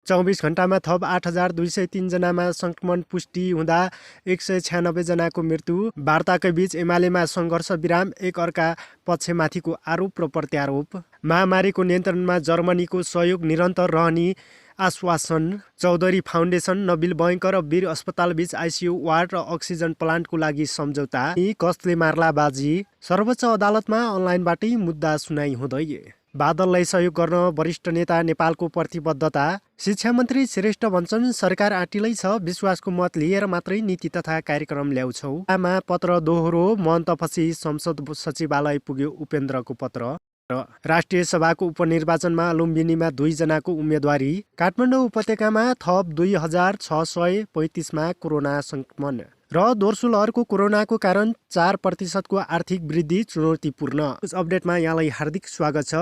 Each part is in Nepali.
24 घण्टामा थप 8,203 जनामा संक्रमण पुष्टि हुँदा 196 जनाको मृत्यु। वार्ताकै बीच एमालेमा सङ्घर्ष विराम, एक अर्का पक्षमाथिको आरोप र प्रत्यारोप। महामारीको नियन्त्रणमा जर्मनीको सहयोग निरन्तर रहने आश्वासन। चौधरी फाउन्डेसन, नबिल बैंक र वीर अस्पतालबीच आइसियु वार्ड र अक्सिजन प्लान्टको लागि सम्झौता। कसले मार्ला बाजी। सर्वोच्च अदालतमा अनलाइनबाटै मुद्दा सुनाइ हुँदै। बादललाई सहयोग गर्न वरिष्ठ नेता नेपालको प्रतिबद्धता। शिक्षा मन्त्री श्रेष्ठ भन्छन् सरकार आँटिलै छ, विश्वासको मत लिएर मात्रै नीति तथा कार्यक्रम ल्याउँछौ। मा पत्र दोहोरो, महन्तपछि संसद सचिवालय पुग्यो उपेन्द्रको पत्र। राष्ट्रिय सभाको उपनिर्वाचनमा लुम्बिनीमा 2 जनाको उम्मेदवारी। काठमाडौँ उपत्यकामा थप 2,635मा कोरोना संक्रमण र दोस्रो लहरको कोरोनाको कारण 4% आर्थिक वृद्धि चुनौतीपूर्ण। अपडेटमा यहाँलाई हार्दिक स्वागत छ।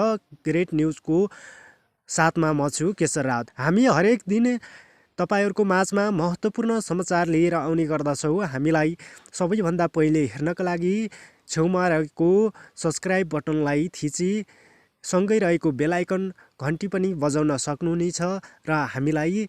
ग्रेट न्युजको साथमा म छु केशर राउत। हामी हरेक दिन तपाईहरूको माझमा महत्त्वपूर्ण समाचार लिएर आउने गर्दछौँ। हामीलाई सबैभन्दा पहिले हेर्नका लागि छेउमा रहेको सब्सक्राइब बटनलाई थिची सँगै रहेको बेल आइकन घन्टी पनि बजाउन सक्नुहुनेछ र हामीलाई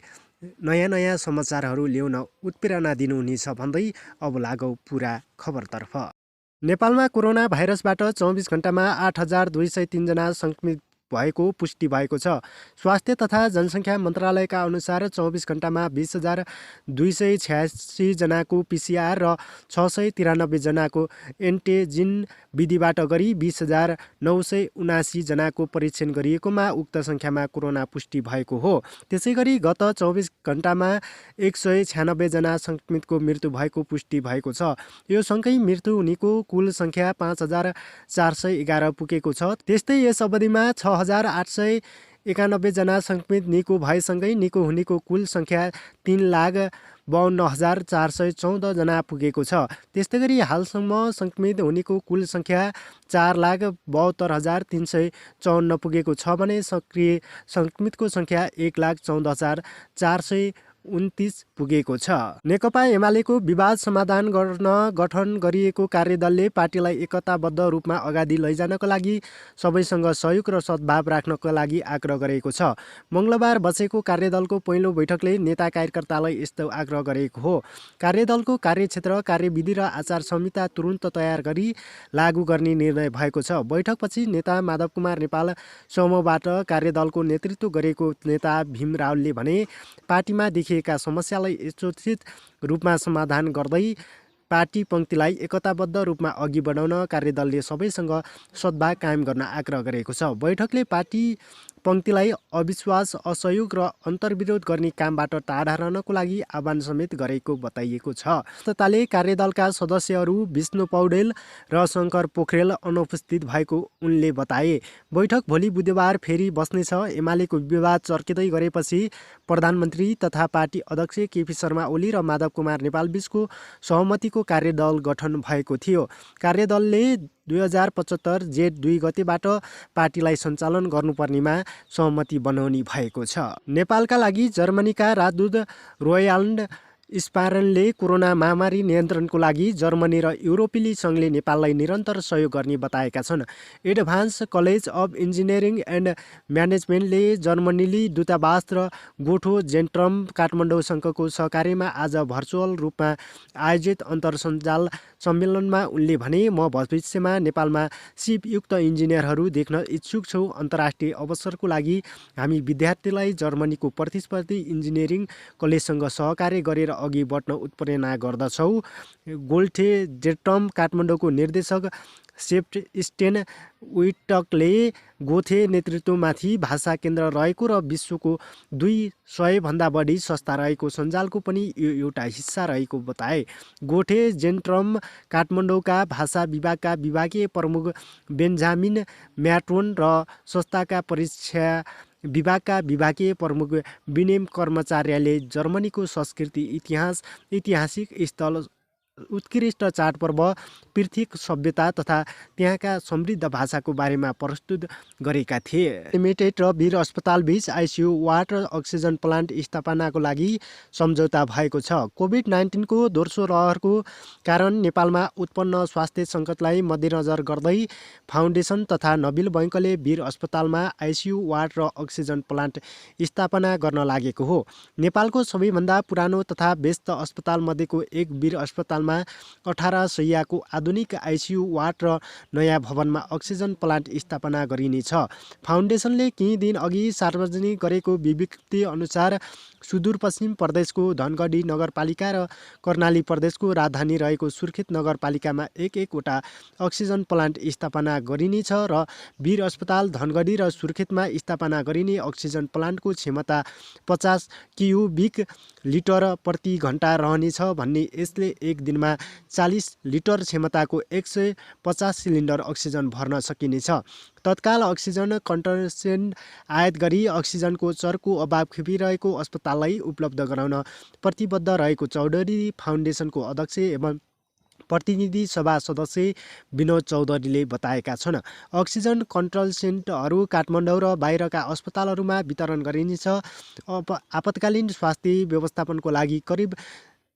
नयाँ समाचारहरू ल्याउन उत्प्रेरणा दिनुहुनेछ भन्दै अब लागौ पुरा खबरतर्फ। नेपालमा कोरोना भाइरसबाट 24 घण्टामा 8,203 जना सङ्क्रमित भएको पुष्टि भएको छ। स्वास्थ्य तथा जनसङ्ख्या मन्त्रालयका अनुसार 24 घण्टामा 20,286 जनाको पिसिआर र 693 जनाको एन्टिजेन विधिबाट गरी 20,979 जनाको परीक्षण गरिएकोमा उक्त सङ्ख्यामा कोरोना पुष्टि भएको हो। त्यसै गरी गत 24 घण्टामा 196 जना सङ्क्रमितको मृत्यु भएको पुष्टि भएको छ। यो सँगै मृत्यु हुनेको कुल सङ्ख्या 5,411 पुगेको छ। त्यस्तै यस अवधिमा 6,891 जना सङ्क्रमित निको भएसँगै निको हुनेको कुल सङ्ख्या 3,52,414 जना पुगेको छ। त्यस्तै गरी हालसम्म सङ्क्रमित हुनेको कुल सङ्ख्या 4,72,354 पुगेको छ भने सक्रिय सङ्क्रमितको सङ्ख्या 1,14,429 पुगेको छ। नेकपा एमालेको विवाद समाधान गर्न गठन गरिएको कार्यदलले पार्टीलाई एकताबद्ध रूपमा अगाडि लैजानका लागि सबैसँग सहयोग र सद्भाव राख्नका लागि आग्रह गरेको छ। मङ्गलबार बसेको कार्यदलको पहिलो बैठकले नेता कार्यकर्तालाई यस्तो आग्रह गरेको हो। कार्यदलको कार्यक्षेत्र, कार्यविधि र आचार संहिता तुरुन्त तयार गरी लागू गर्ने निर्णय भएको छ। बैठकपछि नेता माधव कुमार नेपाल समूहबाट कार्यदलको नेतृत्व गरेको नेता भीम रावलले भने पार्टीमा देखिएका समस्यालाई यथोचित रूपमा समाधान गर्दै पार्टी पङ्क्तिलाई एकताबद्ध रूपमा अघि बढाउन कार्यदलले सबैसँग सद्भाव कायम गर्न आग्रह गरेको छ। बैठकले पार्टी पङ्क्तिलाई अविश्वास, असहयोग र अन्तर्विरोध गर्ने कामबाट टाढा रहनको लागि आह्वान समेत गरेको बताइएको छ। तत्कालीन कार्यदलका सदस्यहरू विष्णु पौडेल र शङ्कर पोखरेल अनुपस्थित भएको उनले बताए। बैठक भोलि बुधबार फेरि बस्नेछ। एमालेको विवाद चर्किँदै गरेपछि प्रधानमन्त्री तथा पार्टी अध्यक्ष केपी शर्मा ओली र माधव कुमार नेपाल बीचको सहमतिको कार्यदल गठन भएको थियो। कार्यदलले 2075 जेठ 2 गतेबाट पार्टीलाई सञ्चालन गर्नुपर्नेमा सहमति बनाउने भएको छ। नेपालका लागि जर्मनीका राजदूत रोयाल्ड स्पारनले कोरोना महामारी नियन्त्रणको लागि जर्मनी र युरोपेली सङ्घले नेपाललाई निरन्तर सहयोग गर्ने बताएका छन्। Advance College of Engineering and म्यानेजमेन्टले जर्मनीली दूतावास र गोठो जेन्ट्रम काठमाडौँसँगको सहकार्यमा आज भर्चुअल रूपमा आयोजित अन्तर्सञ्जाल सम्मेलनमा उनले भने म भविष्यमा नेपालमा सिपयुक्त इन्जिनियरहरू देख्न इच्छुक छौँ। अन्तर्राष्ट्रिय अवसरको लागि हामी विद्यार्थीलाई जर्मनीको प्रतिस्पर्धी इन्जिनियरिङ कलेजसँग सहकार्य गरेर अघि बढ्न उत्प्रेरणा गर्दछौँ। गोल्ठे जेट्रम काठमाडौँको निर्देशक सेप्टस्टेन विटकले गोथे नेतृत्वमाथि भाषा केन्द्र रहेको र विश्वको 200 भन्दा बढी संस्था रहेको सञ्जालको पनि यो एउटा हिस्सा रहेको बताए। गोठे जेन्ट्रम काठमाडौँका भाषा विभागका विभागीय प्रमुख बेन्जामिन म्याट्रोन र संस्थाका परीक्षा विभागका विभागीय प्रमुख विनेम कर्मचार्यले जर्मनीको संस्कृति, इतिहास, ऐतिहासिक स्थल उत्कृष्ट चाडपर्व, पृथ्वीक सभ्यता तथा त्यहाँका समृद्ध भाषाको बारेमा प्रस्तुत गरेका थिए। लिमिटेड र वीर अस्पताल बीच आइसियु वार्ड र अक्सिजन प्लान्ट स्थापनाको लागि सम्झौता भएको छ। कोभिड-19 को दोस्रो लहरको कारण नेपालमा उत्पन्न स्वास्थ्य सङ्कटलाई मध्यनजर गर्दै फाउन्डेसन तथा नबिल बैंकले वीर अस्पतालमा आइसियु वार्ड र अक्सिजन प्लान्ट स्थापना गर्न लागेको हो। नेपालको सबैभन्दा पुरानो तथा व्यस्त अस्पताल मध्येको एक वीर अस्पतालमा 18 शैय्याको आधुनिक आइसियु वार्ड र नयाँ भवनमा अक्सिजन प्लान्ट स्थापना गरिनेछ। फाउन्डेसनले केही दिन अघि सार्वजनिक गरेको विज्ञप्ति अनुसार सुदूरपश्चिम प्रदेशको धनगढी नगरपालिका र कर्णाली प्रदेशको राजधानी रहेको सुर्खेत नगरपालिकामा एक-एकवटा अक्सिजन प्लान्ट स्थापना गरिनेछ र वीर अस्पताल धनगढी र सुर्खेतमा स्थापना गरिने अक्सिजन प्लान्टको क्षमता 50 क्युबिक लिटर प्रति घण्टा रहनेछ भन्ने यसले एक दिनमा 40 लिटर क्षमताको 150 सिलिन्डर अक्सिजन भर्न सकिनेछ। तत्काल अक्सिजन कन्सन्ट्रेट आयात गरी अक्सिजनको चर्को अभाव खेपिरहेको अस्पताललाई उपलब्ध गराउन प्रतिबद्ध रहेको चौधरी फाउन्डेसनको अध्यक्ष एवं प्रतिनिधि सभा सदस्य विनोद चौधरीले बताएका छन्। अक्सिजन कन्सन्ट्रेटहरू काठमाडौँ र बाहिरका अस्पतालहरूमा वितरण गरिनेछ। आपतकालीन स्वास्थ्य व्यवस्थापनको लागि करिब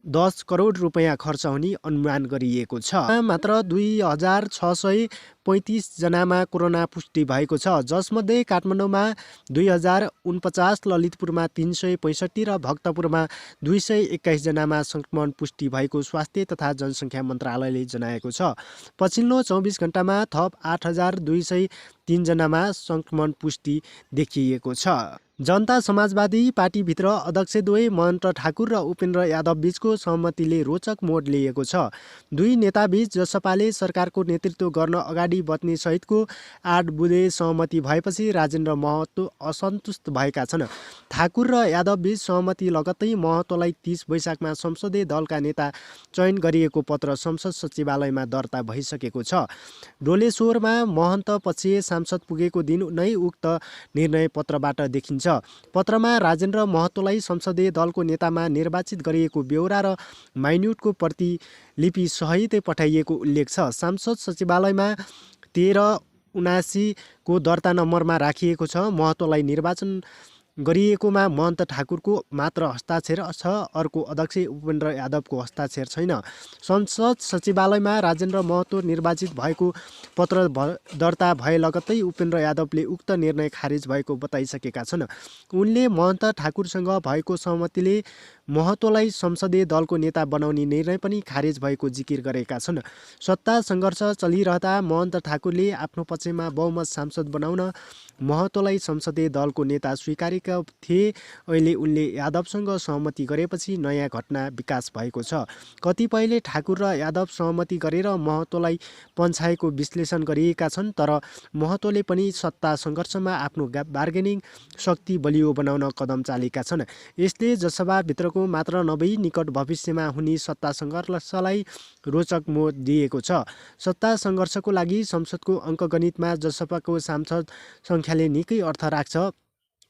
10 करोड रुपैयाँ खर्च हुने अनुमान गरिएको छ। मात्र 2635 जनामा कोरोना पुष्टि भएको छ, जसमध्ये काठमाडौँमा 2049, ललितपुरमा 365 र भक्तपुरमा 221 जनामा सङ्क्रमण पुष्टि भएको स्वास्थ्य तथा जनसङ्ख्या मन्त्रालयले जनाएको छ। पछिल्लो 24 घण्टामा थप 8203 जनामा सङ्क्रमण पुष्टि देखिएको छ। जनता समाजवादी पार्टीभित्र अध्यक्षद्वय महन्त ठाकुर र उपेन्द्र यादव बीचको सहमतिले रोचक मोड लिएको छ। दुई नेताबीच जसपाले सरकारको नेतृत्व गर्न अगाडि बढ्ने सहितको 8 बुँदे सहमति भएपछि राजेन्द्र महतो असन्तुष्ट भएका छन्। ठाकुर र यादवबीच सहमति लगत्तै महतोलाई 30 वैशाखमा संसदीय दलका नेता चयन गरिएको पत्र संसद सचिवालयमा दर्ता भइसकेको छ। डोलेश्वरमा महन्त पक्षीय सांसद पुगेको दिन नै उक्त निर्णय पत्रबाट देखिन्छ। पत्रमा राजेन्द्र महतोलाई संसदीय दलको नेतामा निर्वाचित गरिएको बेहोरा र माइन्युटको प्रतिलिपि सहित पठाइएको उल्लेख छ। सांसद सचिवालयमा 1379 को दर्ता नम्बरमा राखिएको छ। महतोलाई निर्वाचन गरिएकोमा महन्त ठाकुरको मात्र हस्ताक्षर छ, अर्को अध्यक्ष उपेन्द्र यादवको हस्ताक्षर छैन। संसद सचिवालयमा राजेन्द्र महतो निर्वाचित भएको पत्र दर्ता भए लगत्तै उपेन्द्र यादवले उक्त निर्णय खारेज भएको बताइसकेका छन्। उनले महन्त ठाकुरसँग भएको सहमतिले महतोलाई संसदीय दलको नेता बनाउने निर्णय पनि खारेज भएको जिकिर गरेका छन्। सत्ता सङ्घर्ष चलिरहँदा महन्त ठाकुरले आफ्नो पक्षमा बहुमत सांसद बनाउन महतोलाई संसदीय दलको नेता स्वीकारेका थिए। अहिले उनले यादवसँग सहमति गरेपछि नयाँ घटना विकास भएको छ। कतिपयले ठाकुर र यादव सहमति गरेर महतोलाई पन्छाएको विश्लेषण गरिएका छन्, तर महतोले पनि सत्ता सङ्घर्षमा आफ्नो बार्गेनिङ शक्ति बलियो बनाउन कदम चालेका छन्। यसले जसपाभित्रको मात्र नभई निकट भविष्यमा हुने सत्ता सङ्घर्षलाई रोचक मोड दिएको छ। सत्ता सङ्घर्षको लागि संसदको अङ्कगणितमा जसपाको सांसद सङ्ख्याले निकै अर्थ राख्छ।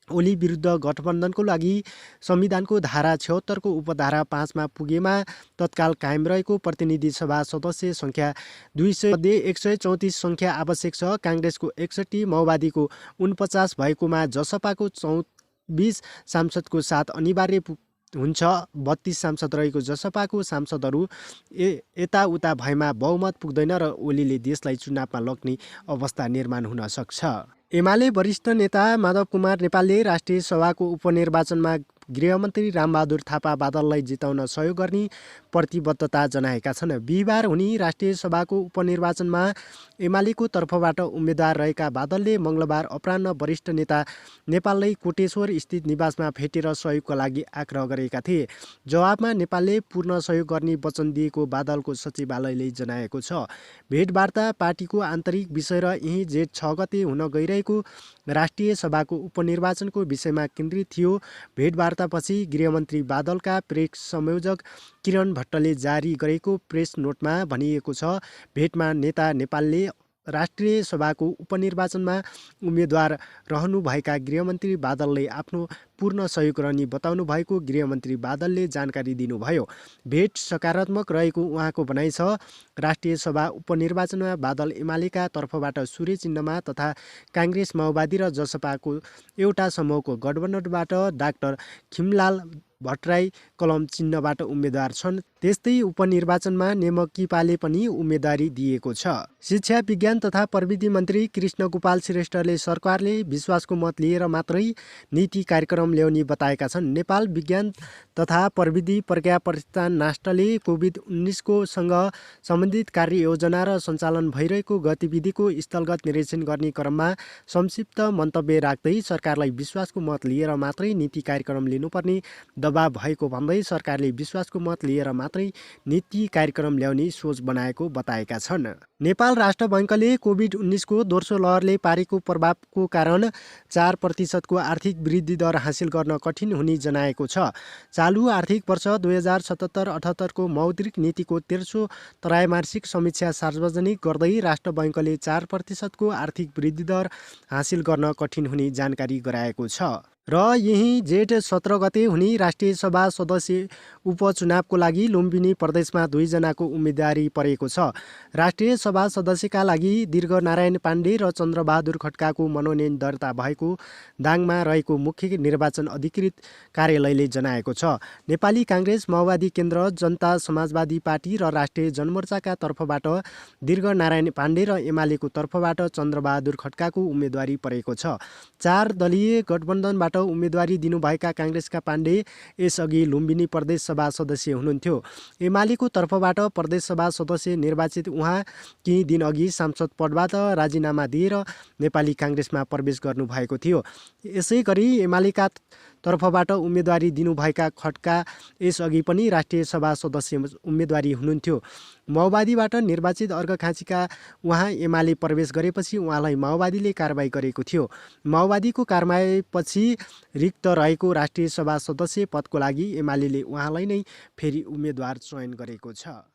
ओली विरुद्ध गठबन्धनको लागि संविधानको धारा 76 को उपधारा 5 मा पुगेमा तत्काल कायम रहेको प्रतिनिधि सभा सदस्य सङ्ख्या 200 मध्ये 134 सङ्ख्या आवश्यक छ। काङ्ग्रेसको 61, माओवादीको 49 भएकोमा जसपाको 24 सांसदको साथ अनिवार्य हुन्छ। 32 सांसद रहेको जसपाको सांसदहरू यताउता भएमा बहुमत पुग्दैन र ओलीले देशलाई चुनावमा लग्ने अवस्था निर्माण हुन सक्छ। एमाले वरिष्ठ नेता माधव कुमार नेपालले राष्ट्रिय सभाको उपनिर्वाचनमा गृहमन्त्री रामबहादुर थापा बादललाई जिताउन सहयोग गर्ने प्रतिबद्धता जनाएका छन्। बिहिबार हुने राष्ट्रिय सभाको उपनिर्वाचनमा एमालेको तर्फबाट उम्मेद्वार रहेका बादलले मङ्गलबार अपराह्न वरिष्ठ नेता नेपाललाई कोटेश्वर स्थित निवासमा भेटेर सहयोगका लागि आग्रह गरेका थिए। जवाबमा नेपालले पूर्ण सहयोग गर्ने वचन दिएको बादलको सचिवालयले जनाएको छ। भेटवार्ता पार्टीको आन्तरिक विषय र यही जेठ 6 गते हुन गइरहेको राष्ट्रिय सभाको उपनिर्वाचनको विषयमा केन्द्रित थियो। भेटवार्तापछि गृहमन्त्री बादलका प्रेस संयोजक किरण भट्टले जारी गरेको प्रेस नोटमा भनिएको छ, भेटमा नेता नेपालले राष्ट्रिय सभाको उपनिर्वाचनमा उम्मेद्वार रहनुभएका गृहमन्त्री बादलले आफ्नो पूर्ण सहयोग रहने बताउनु भएको गृहमन्त्री बादलले जानकारी दिनुभयो। भेट सकारात्मक रहेको उहाँको भनाइ छ। राष्ट्रिय सभा उपनिर्वाचनमा बादल एमालेका तर्फबाट सूर्य चिह्नमा तथा काङ्ग्रेस माओवादी र जसपाको एउटा समूहको गठबन्धनबाट डाक्टर खिमलाल भट्टराई कलम चिह्नबाट उम्मेद्वार छन्। त्यस्तै उपनिर्वाचनमा नेमकिपाले पनि उम्मेदवारी दिएको छ। शिक्षा विज्ञान तथा प्रविधि मन्त्री कृष्ण गोपाल श्रेष्ठले सरकारले विश्वासको मत लिएर मात्रै नीति कार्यक्रम ल्याउने बताएका छन्। नेपाल विज्ञान तथा प्रविधि प्रज्ञा प्रतिष्ठान नास्टले कोभिड-19 सँग सम्बन्धित कार्ययोजना र सञ्चालन भइरहेको गतिविधिको स्थलगत निरीक्षण गर्ने क्रममा संक्षिप्त मन्तव्य राख्दै सरकारलाई विश्वासको मत लिएर मात्रै नीति कार्यक्रम लिनुपर्ने दबाव भएको भन्दै सरकारले विश्वासको मत लिएर मात्रै नीति कार्यक्रम ल्याउने सोच बनाएको बताएका छन्। नेपाल राष्ट्र बैङ्कले कोभिड-19 दोस्रो लहरले पारेको प्रभावको कारण 4% को आर्थिक वृद्धि दर हासिल गर्न कठिन हुने जनाएको छ। चालु आर्थिक वर्ष 2077-78 को मौद्रिक नीतिको तेस्रो त्रैमासिक समीक्षा सार्वजनिक गर्दै राष्ट्र बैङ्कले 4% को आर्थिक वृद्धि दर हासिल गर्न कठिन हुने जानकारी गराएको छ। र यही जेठ 17 गते हुने राष्ट्रिय सभा सदस्य उपचुनावको लागि लुम्बिनी प्रदेशमा 2 जनाको उम्मेदवारी परेको छ। राष्ट्रिय सभा सदस्यका लागि दीर्घनारायण पाण्डे र चन्द्रबहादुर खड्काको मनोनयन दर्ता भएको दाङमा रहेको मुख्य निर्वाचन अधिकृत कार्यालयले जनाएको छ। नेपाली काङ्ग्रेस, माओवादी केन्द्र, जनता समाजवादी पार्टी र राष्ट्रिय जनमोर्चाका तर्फबाट दीर्घनारायण पाण्डे र एमालेको तर्फबाट चन्द्रबहादुर खड्काको उम्मेदवारी परेको छ। 4 दलीय गठबन्धनबाट उम्मेदवारी दिनुभएका काङ्ग्रेसका पाण्डे यसअघि लुम्बिनी प्रदेश सभा सदस्य हुनुहुन्थ्यो। एमालेको तर्फबाट प्रदेश सभा सदस्य निर्वाचित उहाँ केही दिनअघि सांसद पदबाट राजीनामा दिएर नेपाली काङ्ग्रेसमा प्रवेश गर्नुभएको थियो। यसै गरी एमालेका तर्फबाट उम्मेदवारी दिनुभएका खड्का यसअघि पनि राष्ट्रिय सभा सदस्य उम्मेदवारी हुनुहुन्थ्यो। माओवादीबाट निर्वाचित अर्घखाँचीका उहाँ एमाले प्रवेश गरेपछि उहाँलाई माओवादीले कारबाही गरेको थियो। माओवादीको कारबाहीपछि रिक्त रहेको राष्ट्रिय सभा सदस्य पदको लागि एमाले उहाँलाई नै फेरि उम्मेदवार चयन गरेको छ।